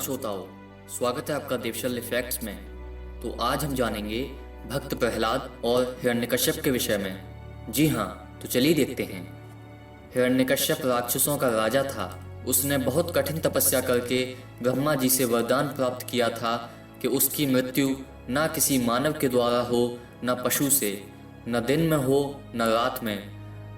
श्रोताओं, स्वागत है आपका देवशल्य फैक्ट्स में। तो आज हम जानेंगे भक्त प्रहलाद और हिरण्यकश्यप के विषय में। जी हाँ, तो चलिए देखते हैं। हिरण्यकश्यप राक्षसों का राजा था। उसने बहुत कठिन तपस्या करके ब्रह्मा जी से वरदान प्राप्त किया था कि उसकी मृत्यु न किसी मानव के द्वारा हो, न पशु से, न दिन में हो न रात में,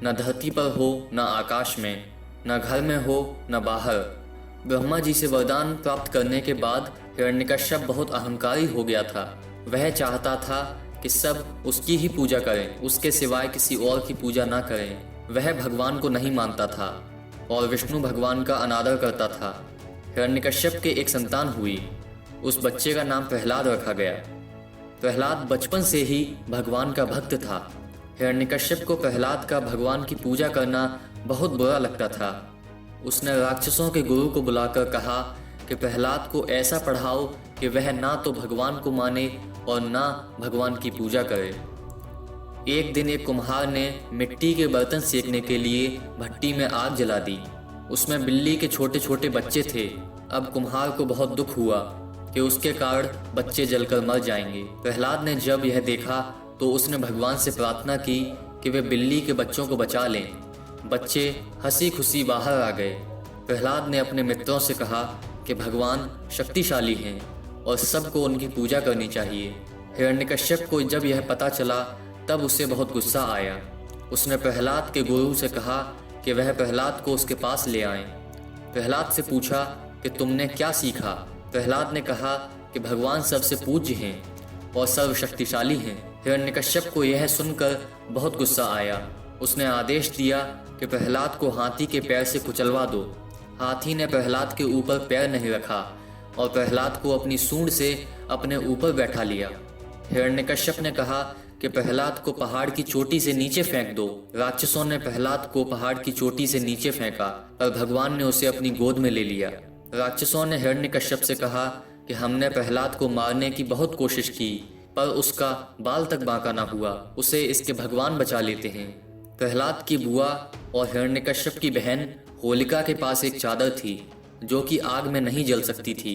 न धरती पर हो न आकाश में, न घर में हो न बाहर। ब्रह्मा जी से वरदान प्राप्त करने के बाद हिरण्यकश्यप बहुत अहंकारी हो गया था। वह चाहता था कि सब उसकी ही पूजा करें, उसके सिवाय किसी और की पूजा ना करें। वह भगवान को नहीं मानता था और विष्णु भगवान का अनादर करता था। हिरण्यकश्यप के एक संतान हुई। उस बच्चे का नाम प्रहलाद रखा गया। प्रहलाद बचपन से ही भगवान का भक्त था। हिरण्यकश्यप को प्रहलाद का भगवान की पूजा करना बहुत बुरा लगता था। उसने राक्षसों के गुरु को बुलाकर कहा कि प्रहलाद को ऐसा पढ़ाओ कि वह ना तो भगवान को माने और ना भगवान की पूजा करे। एक दिन एक कुम्हार ने मिट्टी के बर्तन सेकने के लिए भट्टी में आग जला दी। उसमें बिल्ली के छोटे छोटे बच्चे थे। अब कुम्हार को बहुत दुख हुआ कि उसके कारण बच्चे जलकर मर जाएंगे। प्रहलाद ने जब यह देखा तो उसने भगवान से प्रार्थना की कि वे बिल्ली के बच्चों को बचा लें। बच्चे हंसी खुशी बाहर आ गए। प्रहलाद ने अपने मित्रों से कहा कि भगवान शक्तिशाली हैं और सबको उनकी पूजा करनी चाहिए। हिरण्यकश्यप को जब यह पता चला तब उसे बहुत गुस्सा आया। उसने प्रहलाद के गुरु से कहा कि वह प्रहलाद को उसके पास ले आए। प्रहलाद से पूछा कि तुमने क्या सीखा। प्रहलाद ने कहा कि भगवान सबसे पूज्य हैं और सर्वशक्तिशाली हैं। हिरण्यकश्यप को यह सुनकर बहुत गुस्सा आया। उसने आदेश दिया कि प्रहलाद को हाथी के पैर से कुचलवा दो। हाथी ने प्रहलाद के ऊपर पैर नहीं रखा और प्रहलाद को अपनी सूंड से अपने ऊपर बैठा लिया। हिरण्यकश्यप ने कहा कि प्रहलाद को पहाड़ की चोटी से नीचे फेंक दो। राक्षसों ने प्रहलाद को पहाड़ की चोटी से नीचे फेंका पर भगवान ने उसे अपनी गोद में ले लिया। राक्षसों ने हिरण्यकश्यप से कहा कि हमने प्रहलाद को मारने की बहुत कोशिश की पर उसका बाल तक बांका ना हुआ। उसे इसके भगवान बचा लेते हैं। प्रहलाद की बुआ और हिरण्यकश्यप की बहन होलिका के पास एक चादर थी जो कि आग में नहीं जल सकती थी।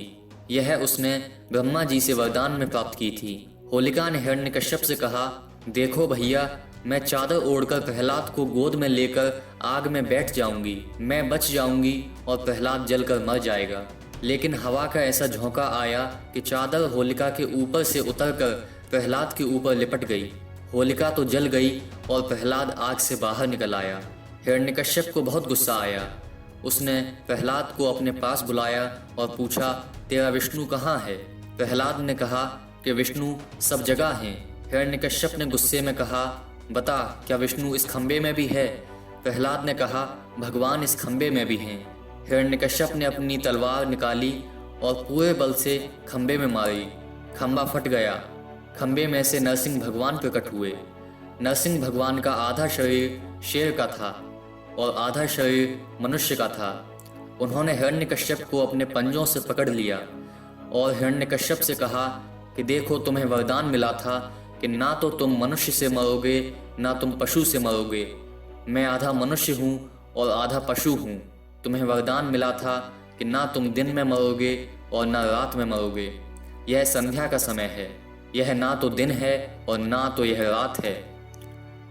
यह उसने ब्रह्मा जी से वरदान में प्राप्त की थी। होलिका ने हिरण्यकश्यप से कहा, देखो भैया, मैं चादर ओढ़कर प्रहलाद को गोद में लेकर आग में बैठ जाऊंगी। मैं बच जाऊंगी और प्रहलाद जलकर मर जाएगा। लेकिन हवा का ऐसा झोंका आया कि चादर होलिका के ऊपर से उतरकर प्रहलाद के ऊपर लिपट गई। होलिका तो जल गई और प्रहलाद आग से बाहर निकल आया। हिरण्यकश्यप को बहुत गुस्सा आया। उसने प्रहलाद को अपने पास बुलाया और पूछा, तेरा विष्णु कहाँ है? प्रहलाद ने कहा कि विष्णु सब जगह हैं। हिरण्यकश्यप ने गुस्से में कहा, बता, क्या विष्णु इस खंबे में भी है? प्रहलाद ने कहा, भगवान इस खंबे में भी हैं। हिरण्यकश्यप ने अपनी तलवार निकाली और पूरे बल से खंबे में मारी। खंबा फट गया। खंबे में से नरसिंह भगवान प्रकट हुए। नरसिंह भगवान का आधा शरीर शेर का था और आधा शरीर मनुष्य का था। उन्होंने हिरण्यकश्यप को अपने पंजों से पकड़ लिया और हिरण्यकश्यप से कहा कि देखो, तुम्हें वरदान मिला था कि ना तो तुम मनुष्य से मरोगे ना तुम पशु से मरोगे। मैं आधा मनुष्य हूँ और आधा पशु हूँ। तुम्हें वरदान मिला था कि ना तुम दिन में मरोगे और ना रात में मरोगे। यह संध्या का समय है। यह ना तो दिन है और ना तो यह रात है।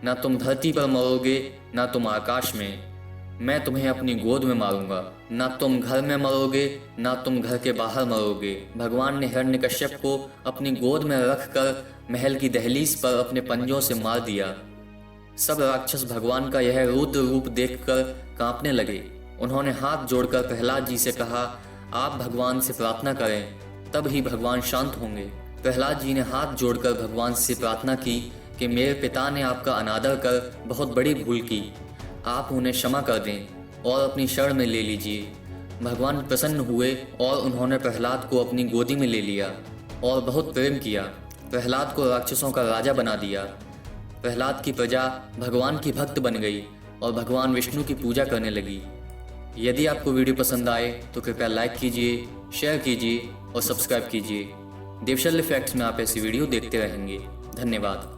ना तुम धरती पर मरोगे ना तुम आकाश में। मैं तुम्हें अपनी गोद में मारूंगा। ना तुम घर में मरोगे ना तुम घर के बाहर मरोगे। भगवान ने हिरण्यकश्यप को अपनी गोद में रखकर महल की दहलीज पर अपने पंजों से मार दिया। सब राक्षस भगवान का यह रुद्र रूप देखकर कांपने लगे। उन्होंने हाथ जोड़कर प्रहलाद जी से कहा, आप भगवान से प्रार्थना करें, तब ही भगवान शांत होंगे। प्रहलाद जी ने हाथ जोड़कर भगवान से प्रार्थना की कि मेरे पिता ने आपका अनादर कर बहुत बड़ी भूल की। आप उन्हें क्षमा कर दें और अपनी शरण में ले लीजिए। भगवान प्रसन्न हुए और उन्होंने प्रहलाद को अपनी गोदी में ले लिया और बहुत प्रेम किया। प्रहलाद को राक्षसों का राजा बना दिया। प्रहलाद की प्रजा भगवान की भक्त बन गई और भगवान विष्णु की पूजा करने लगी। यदि आपको वीडियो पसंद आए तो कृपया लाइक कीजिए, शेयर कीजिए और सब्सक्राइब कीजिए। देवशल्य फैक्ट्स में आप ऐसी वीडियो देखते रहेंगे। धन्यवाद।